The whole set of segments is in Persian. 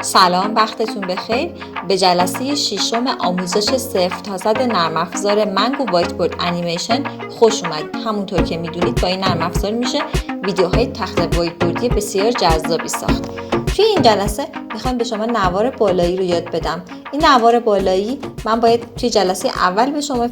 سلام، وقتتون بخیر. به جلسه ششم آموزش 0 تا 100 نرم افزار منگو وایت بورد انیمیشن خوش اومدید. همونطور که میدونید با این نرم افزار میشه ویدیوهای تخت وایت بوردی بسیار جذابی ساخت. توی این جلسه میخوام به شما نوار بالایی رو یاد بدم. این نوار بالایی من باید توی جلسه اول به شما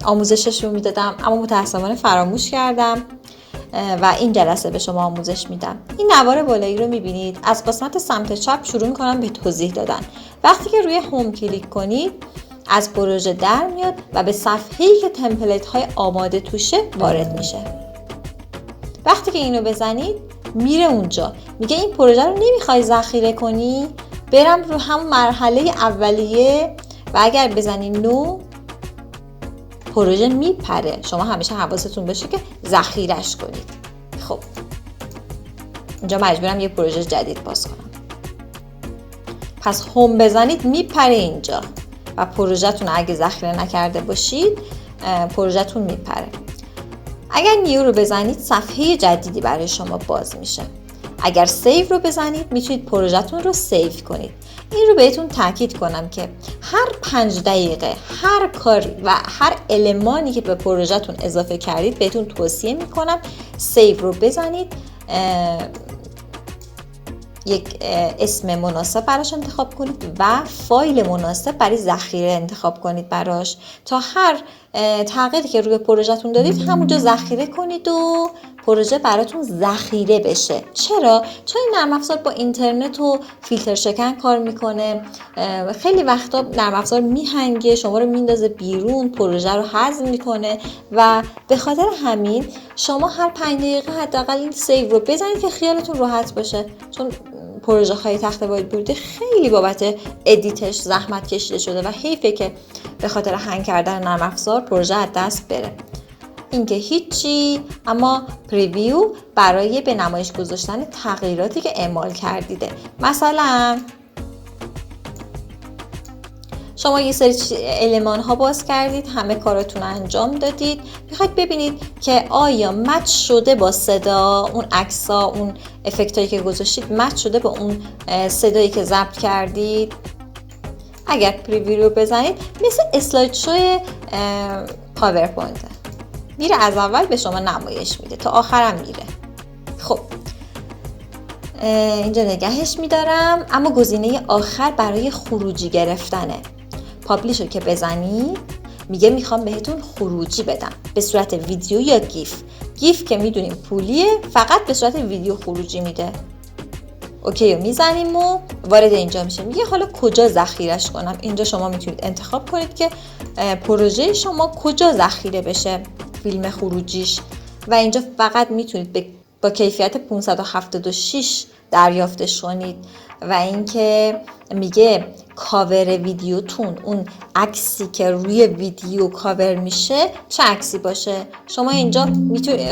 آموزشش رو میدادم، اما متاسفانه فراموش کردم و این جلسه به شما آموزش میدم. این نوار بالایی رو میبینید. از قسمت سمت چپ شروع میکنم به توضیح دادن. وقتی که روی هوم کلیک کنید از پروژه در میاد و به صفحه‌ای که تمپلیت های آماده توشه وارد میشه. وقتی که اینو بزنید میره اونجا، میگه این پروژه رو نمیخوای ذخیره کنی؟ برم رو همون مرحله اولیه و اگر بزنی نو پروژه میپره. شما همیشه حواستون باشه که ذخیره‌اش کنید. خب اینجا مجبورم یه پروژه جدید باز کنم. پس هوم بزنید میپره اینجا و پروژه‌تون اگه ذخیره نکرده باشید پروژه‌تون میپره. اگر نیو رو بزنید صفحه جدیدی برای شما باز میشه. اگر سیو رو بزنید میتونید پروژه‌تون رو سیو کنید. این رو بهتون تاکید کنم که هر 5 دقیقه هر کاری و هر المانی که به پروژه‌تون اضافه کردید بهتون توصیه میکنم سیو رو بزنید، یک اسم مناسب براش انتخاب کنید و فایل مناسب برای ذخیره انتخاب کنید براش، تا هر تغییری که روی پروژه‌تون دادید همونجا ذخیره کنید و پروژه براتون ذخیره بشه. چرا؟ چون این نرم افزار با اینترنت و فیلتر شکن کار میکنه. خیلی وقتا نرم افزار میهنگه، شما رو میندازه بیرون، پروژه رو حذف میکنه و به خاطر همین شما هر 5 دقیقه حداقل این سیو رو بزنید که خیالتون راحت باشه، چون پروژه های تخت وایت بورد خیلی بابت ادیتش زحمت کشیده شده و حیفه که به خاطر هنگ کردن نرم افزار پروژه از دست بره. این که هیچی، اما پریویو برای به نمایش گذاشتن تغییراتی که اعمال کردیده. مثلا شما یه سری المان ها باز کردید، همه کاراتون انجام دادید، میخواید ببینید که آیا مچ شده با صدا، اون عکس‌ها، اون افکتایی که گذاشتید مچ شده با اون صدایی که ضبط کردید. اگر پریویو رو بزنید مثل اسلاید شو پاورپوینت میره، از اول به شما نمایش میده تا آخرم میره. خب اینجا نگهش میدارم، اما گزینه آخر برای خروجی گرفتنه. پابلیش رو که بزنی میگه میخوام بهتون خروجی بدم به صورت ویدیو یا گیف که میدونیم پولیه، فقط به صورت ویدیو خروجی میده. اوکی رو میزنیم و وارد اینجا میشه. میگه حالا کجا ذخیرش کنم. اینجا شما میتونید انتخاب کنید که پروژه شما کجا ذخیره بشه فیلم خروجیش، و اینجا فقط میتونید با کیفیت 576 دریافتش کنید. و اینکه میگه کاور ویدیوتون، اون عکسی که روی ویدیو کاور میشه چه عکسی باشه. شما اینجا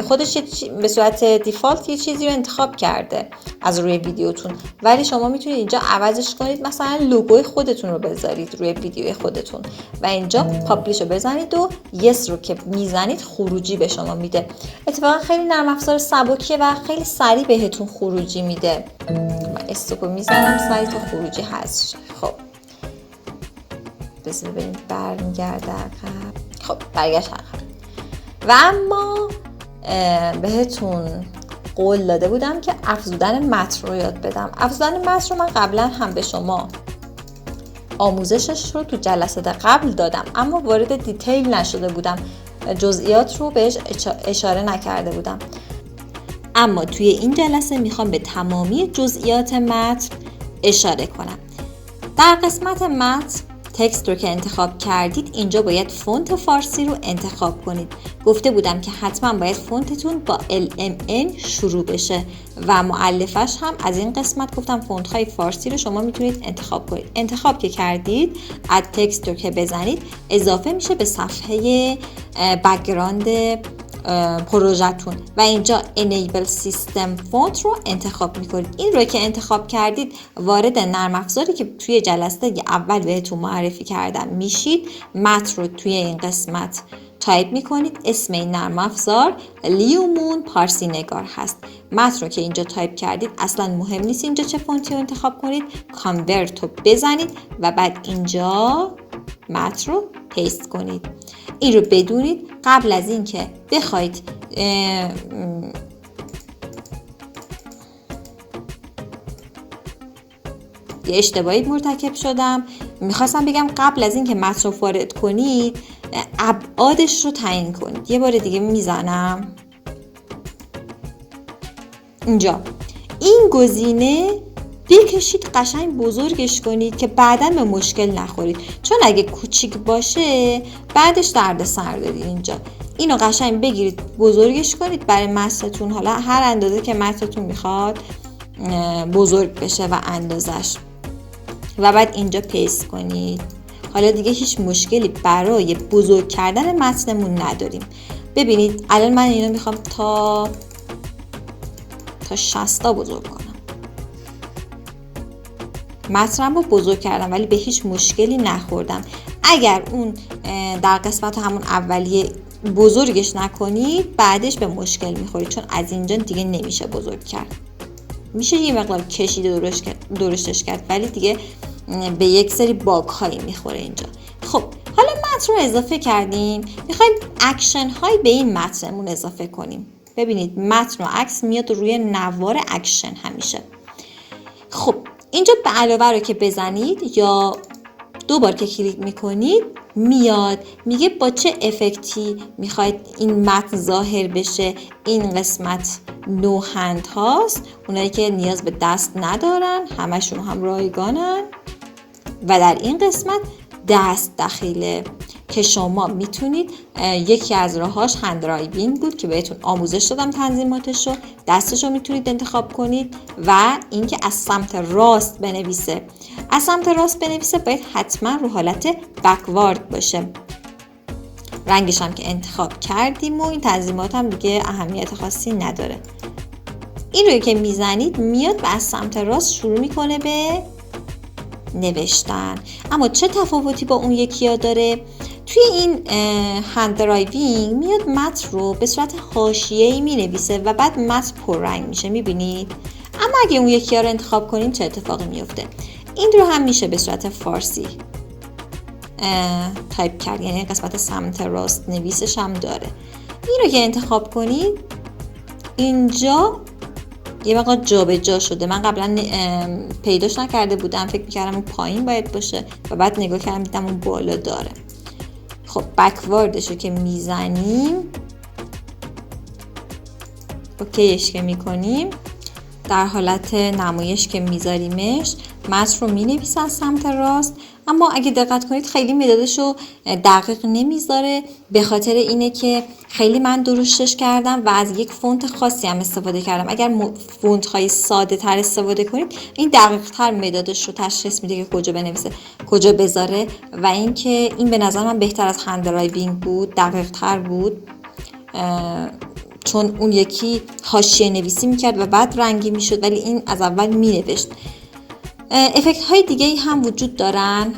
خودش به صورت دیفالت یه چیزی رو انتخاب کرده از روی ویدیوتون، ولی شما میتونید اینجا عوضش کنید، مثلا لوگوی خودتون رو بذارید روی ویدیو خودتون و اینجا پابلیش رو بزنید و یس رو که میزنید خروجی به شما میده. اتفاقا خیلی نرم افزار سبکیه و خیلی سریع بهتون خروجی میده. من استوپو میزنم سریع تا خروجی هست. خب بذار ببینیم برمیگرده عقب. خب برگشت عقب. و اما بهتون قول داده بودم که افزودن متن رو یاد بدم. افزودن متن رو من قبلا هم به شما آموزشش رو تو جلسات قبل دادم، اما وارد دیتیل نشده بودم، جزئیات رو بهش اشاره نکرده بودم. اما توی این جلسه میخوام به تمامی جزئیات متن اشاره کنم. در قسمت متن تکست رو که انتخاب کردید اینجا باید فونت فارسی رو انتخاب کنید. گفته بودم که حتما باید فونتتون با LMN شروع بشه و مؤلفش هم از این قسمت گفتم فونت های فارسی رو شما میتونید انتخاب کنید. انتخاب که کردید اد تکست رو که بزنید اضافه میشه به صفحه بک‌گراند پروژه‌تون و اینجا enable system font رو انتخاب میکنید. این رو که انتخاب کردید وارد نرم افزاری که توی جلسه اول بهتون معرفی کردم میشید. متن رو توی این قسمت تایپ میکنید اسم این نرم افزار لیومون پارسی نگار هست. متن رو که اینجا تایپ کردید اصلا مهم نیست اینجا چه فونتی رو انتخاب کنید، کانورت رو بزنید و بعد اینجا متن رو پیست کنید. این رو بدونید قبل از این که بخواید یه اشتباهی مرتکب شدم، میخواستم بگم قبل از این که متن رو وارد کنید ابعادش رو تعیین کنید. یه بار دیگه میزنم اینجا این گزینه بکشید قشنگ بزرگش کنید که بعداً به مشکل نخورید، چون اگه کوچیک باشه بعدش دردسر دارید. اینجا اینو قشنگ بگیرید بزرگش کنید برای متنتون، حالا هر اندازه که متنتون میخواد بزرگ بشه و اندازش، و بعد اینجا پیست کنید. حالا دیگه هیچ مشکلی برای بزرگ کردن متنمون نداریم. ببینید الان من اینو میخوام تا 60 بزرگ کنم. متنم رو بزرگ کردم ولی به هیچ مشکلی نخوردم. اگر اون در قسمت همون اولیه بزرگش نکنید بعدش به مشکل میخورید، چون از اینجا دیگه نمیشه بزرگ کرد. میشه یه مقدار کشیده درشتش کرد ولی دیگه به یک سری باگ هایی میخوره اینجا. خب حالا متن رو اضافه کردیم، میخوایم اکشن هایی به این متنمون اضافه کنیم. ببینید متن و عکس میاد روی نوار اکشن همیشه. خب اینجا به علاوه رو که بزنید یا دوبار که کلیک میکنید میاد میگه با چه افکتی میخواید این متن ظاهر بشه. این قسمت نو هند هاست، اونایی که نیاز به دست ندارن همشون هم رایگانن، و در این قسمت دست دخیله که شما میتونید یکی از راهاش هند درایوینگ بود که بهتون آموزش دادم تنظیماتش رو، دستش رو میتونید انتخاب کنید، و اینکه از سمت راست بنویسه. از سمت راست بنویسه باید حتما رو حالت بکوارد باشه. رنگش هم که انتخاب کردیم و این تنظیمات هم دیگه اهمیت خاصی نداره. این روی که میزنید میاد و از سمت راست شروع میکنه به نوشتن. اما چه تفاوتی با اون یکی ها داره؟ توی این هند درایوینگ میاد متن رو به صورت حاشیه‌ای مینویسه و بعد متن پررنگ میشه، میبینید. اما اگه اون یکی ها رو انتخاب کنیم چه اتفاقی میفته؟ این رو هم میشه به صورت فارسی تایپ کرد، یعنی قسمت سمت راست نویسش هم داره. این رو که انتخاب کنید اینجا یه مقدار جابجا شده. من قبلا پیداش نکرده بودم، فکر میکردم اون پایین باید باشه و بعد نگاه کردم دیدم اون بالا داره. خب بکواردش رو که میزنیم اوکیش که میکنیم، در حالت نمایش که میذاریمش متن رو مینویسه از سمت راست. اما اگه دقت کنید خیلی مدادش رو دقیق نمیذاره، به خاطر اینه که خیلی من درشتش کردم و از یک فونت خاصی هم استفاده کردم. اگر فونت های ساده تر استفاده کنید این دقیق تر مدادش رو تشخیص میده که کجا بنویسه کجا بذاره، و اینکه این به نظر من بهتر از هند درایوینگ بود، دقیق تر بود، چون اون یکی حاشیه نویسی میکرد و بعد رنگی میشد ولی این از اول مینوشت. افکت های دیگه هم وجود دارن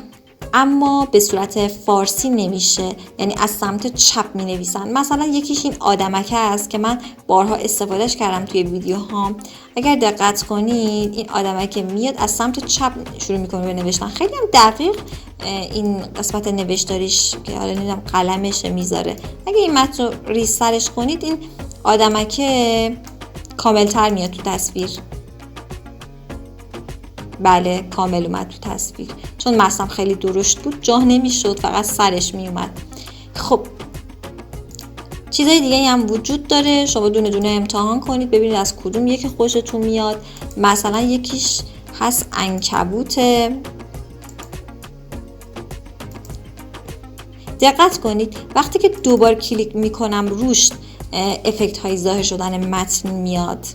اما به صورت فارسی نمیشه، یعنی از سمت چپ می نویسن. مثلا یکیش این آدمکه است که من بارها استفادهش کردم توی ویدیوهام. اگر دقت کنید این آدمکه میاد از سمت چپ شروع میکنه به نوشتن، خیلی هم دقیق این قسمت نوشتاریش که حالا نمیدونم قلمش میذاره. اگه این متن رو ریسترش کنید این آدمکه کاملتر میاد تو تصویر. بله کامل اومد تو تصویر، چون متنم خیلی درشت بود جا نمیشد، فقط سرش می اومد. خب چیزای دیگه هم وجود داره، شما دونه دونه امتحان کنید ببینید از کدوم یکی خوشتون میاد. مثلا یکیش هست عنکبوته. دقت کنید وقتی که دوبار کلیک میکنم روش افکت های ظاهر شدن متن میاد.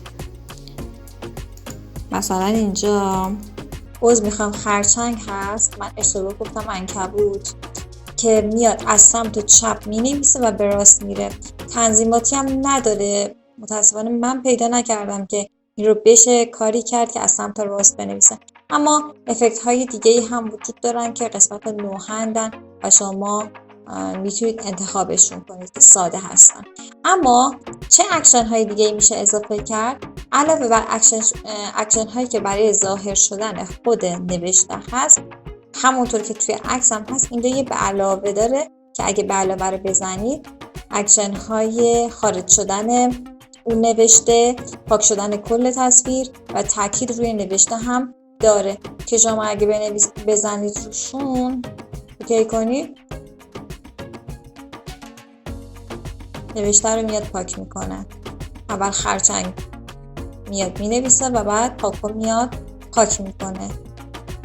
مثلا اینجا میخوام خرچنگ هست، من اشتباه گفتم عنکبوت، که میاد از سمت چپ مینویسه و به راست میره. تنظیماتی هم نداره متاسفانه، من پیدا نکردم که این رو بشه کاری کرد که از سمت راست بنویسه. اما افکت های دیگه هم وجود دارن که قسمت نوهندن و شما میتونید انتخابشون کنید که ساده هستن. اما چه اکشن های دیگه میشه اضافه کرد؟ علاوه بر اکشن هایی که برای ظاهر شدن خود نوشته هست، همونطور که توی عکس هم هست، اینجا یه به علاوه داره که اگه به علاوه رو بزنید اکشن های خارج شدن اون نوشته، پاک شدن کل تصویر و تاکید روی نوشته هم داره که شما اگه بزنید روشون اوکی کنید، نوشته رو میاد پاک میکنه. اول خرچنگ میاد مینویسه و بعد پاک میاد پاک میکنه.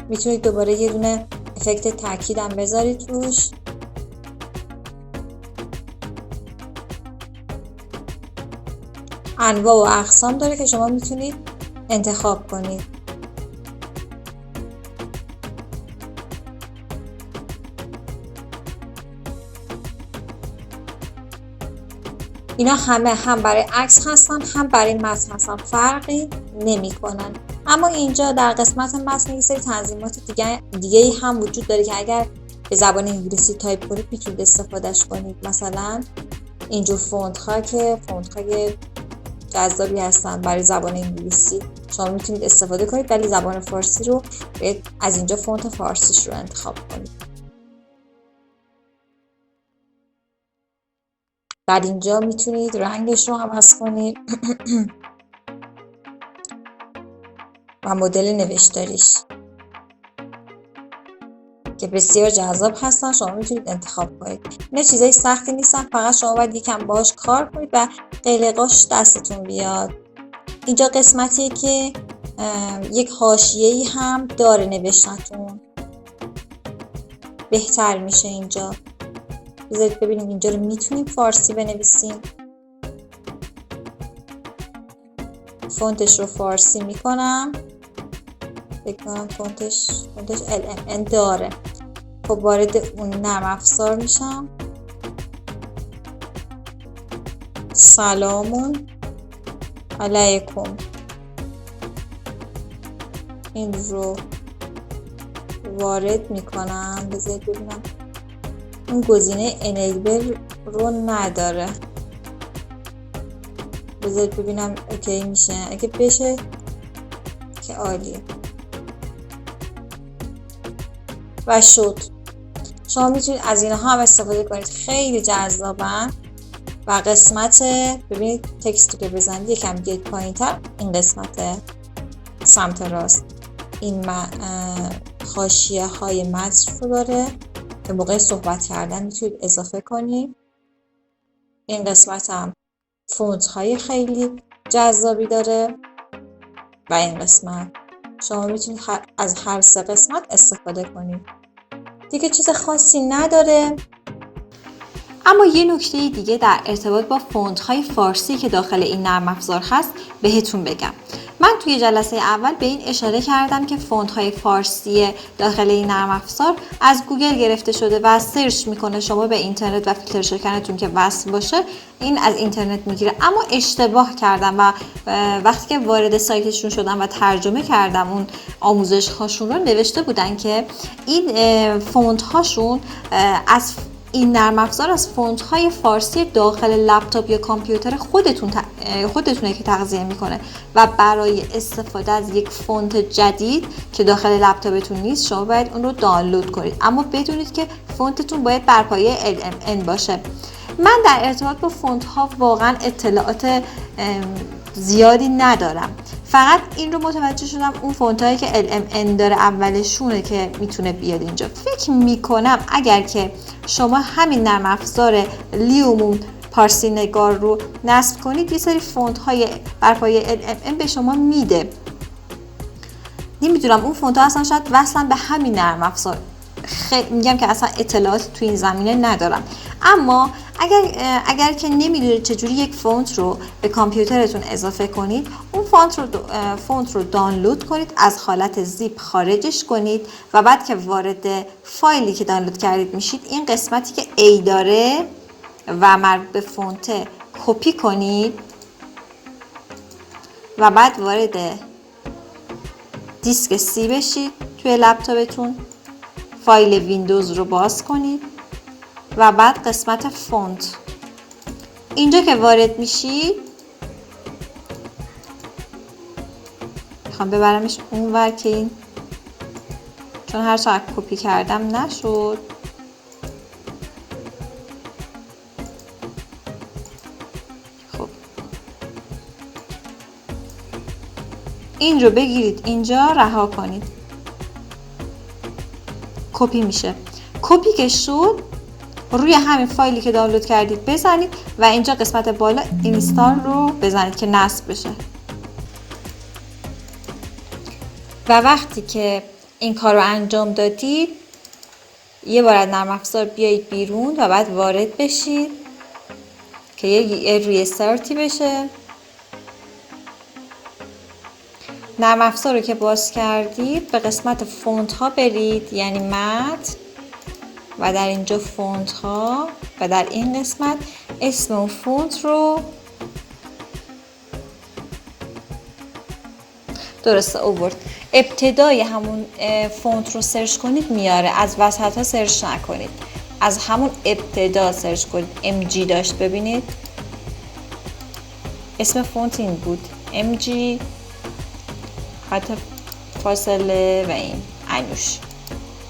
میتونید دوباره یه دونه افکت تاکید هم بذارید روش. انواع و اقسام داره که شما میتونید انتخاب کنید. اینا همه هم برای عکس هستن هم برای متن هستن، فرقی نمی کنن. اما اینجا در قسمت متن یه سری تنظیمات دیگه هم وجود داره که اگر به زبان انگلیسی تایپ کنید میتونید استفادهش کنید. مثلا اینجور فونت ها که فونت های جذابی هستن برای زبان انگلیسی شما میتونید استفاده کنید، ولی زبان فارسی رو از اینجا فونت فارسیش رو انتخاب کنید. در اینجا میتونید رنگش رو عوض کنید و مدل نوشتاریش که بسیار جذاب هستن، شما میتونید انتخاب کنید. اینا چیزای سختی نیستن، فقط شما باید یکم باهاش کار کنید و قلقاش دستتون بیاد. اینجا قسمتیه که یک حاشیه‌ای هم داره نوشتتون بهتر میشه. اینجا بذارید ببینیم اینجا رو میتونیم فارسی بنویسیم. فونتش رو فارسی میکنم، فکر کنم فونتش LMN داره. خب وارد اون نرم افزار میشم. سلام علیکم، این رو وارد میکنم. بذارید ببینم اون گزینه انیبل رو نداره. بذارید ببینم اوکی میشه. اگه بشه که عالیه. و شد. شما میتونید از اینها هم استفاده کنید، خیلی جذابن. و قسمت ببینید تکست که بزنید یکم بیاید پایین‌تر، این قسمت سمت راست این حاشیه های متن رو داره به موقع صحبت کردن میتونید اضافه کنید. این قسمت هم فونت های خیلی جذابی داره و این قسمت شما میتونید از هر سه قسمت استفاده کنید. دیگه چیز خاصی نداره. اما یه نکته دیگه در ارتباط با فونت های فارسی که داخل این نرم افزار هست بهتون بگم. من توی جلسه اول به این اشاره کردم که فونت های فارسی داخل این نرم افزار از گوگل گرفته شده و سرچ میکنه. شما به اینترنت و فیلتر شکنتون که وصل باشه این از اینترنت میگیره. اما اشتباه کردم و وقتی که وارد سایتشون شدم و ترجمه کردم اون آموزش هاشون رو، نوشته بودن که این فونت هاشون از این نرم افزار از فونت های فارسی داخل لپتاپ یا کامپیوتر خودتونه که تغذیه میکنه و برای استفاده از یک فونت جدید که داخل لپتاپتون نیست شما باید اون رو دانلود کنید. اما بدونید که فونتتون باید بر پایه LMN باشه. من در ارتباط با فونت ها واقعا اطلاعات زیادی ندارم، فقط این رو متوجه شدم اون فونت هایی که LMN داره اولشونه که میتونه بیاد اینجا. فکر میکنم اگر که شما همین نرم افزار لیومون پارسی نگار رو نصب کنید یه سری فونت های بر پایه LMN به شما میده. نمیدونم اون فونت ها اصلا شاید وصلن به همین نرم افزار. میگم که اصلا اطلاعات تو این زمینه ندارم. اما اگر که نمیدونید چجوری یک فونت رو به کامپیوترتون اضافه کنید، اون فونت رو دانلود کنید، از حالت زیپ خارجش کنید و بعد که وارد فایلی که دانلود کردید میشید این قسمتی که A داره و مربوط به فونت کپی کنید و بعد وارد دیسک C بشید توی لپتاپتون، فایل ویندوز رو باز کنید و بعد قسمت فونت. اینجا که وارد میشید میخوام ببرمش اونور که این چون هر چقدر کپی کردم نشد. خب این رو بگیرید اینجا رها کنید، کپی میشه. کپی که شد روی همین فایلی که دانلود کردید بزنید و اینجا قسمت بالا اینستال رو بزنید که نصب بشه. و وقتی که این کار رو انجام دادید یه بار از نرم افزار بیایید بیرون و بعد وارد بشید که یه ریستارتی بشه. نرم افزار رو که باز کردید به قسمت فونت ها برید، یعنی متن، و در اینجا فونت ها و در این قسمت اسم اون فونت رو درسته اوورد. ابتدای همون فونت رو سرچ کنید میاره، از وسط ها سرچ نکنید، از همون ابتدا سرچ کنید. MG داشت، ببینید اسم فونت این بود MG، خط فاصله و این انوش.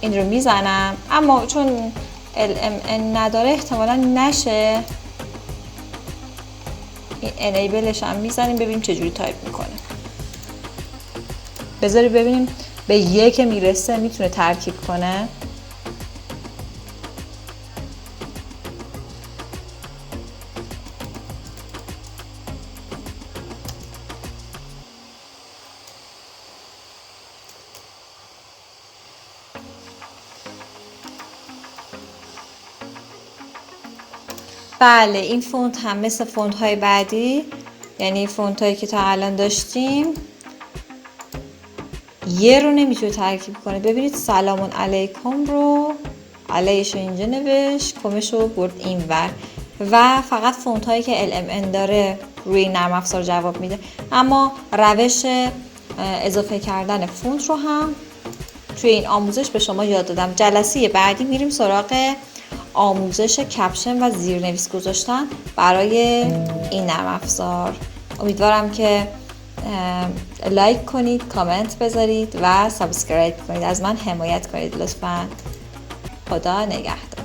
این رو میزنم اما چون LMN نداره احتمالا نشه. این انیبلش هم میزنیم ببینیم چجوری تایپ میکنه. بذاری ببینیم به یک میرسه میتونه ترکیب کنه. بله این فونت هم مثل فونت های بعدی، یعنی فونت هایی که تا الان داشتیم، یه رو نمیتونه ترکیب کنه. ببینید سلام علیکم رو علیش رو اینجا نوشت، کمش رو برد این ور و فقط فونت هایی که LMN داره روی نرم افزار جواب میده. اما روش اضافه کردن فونت رو هم توی این آموزش به شما یاد دادم. جلسه بعدی میریم سراغ آموزش کپشن و زیرنویس گذاشتن برای این نرم افزار. امیدوارم که لایک کنید، کامنت بذارید و سابسکرایب کنید. از من حمایت کنید لطفاً. خدا نگهدار.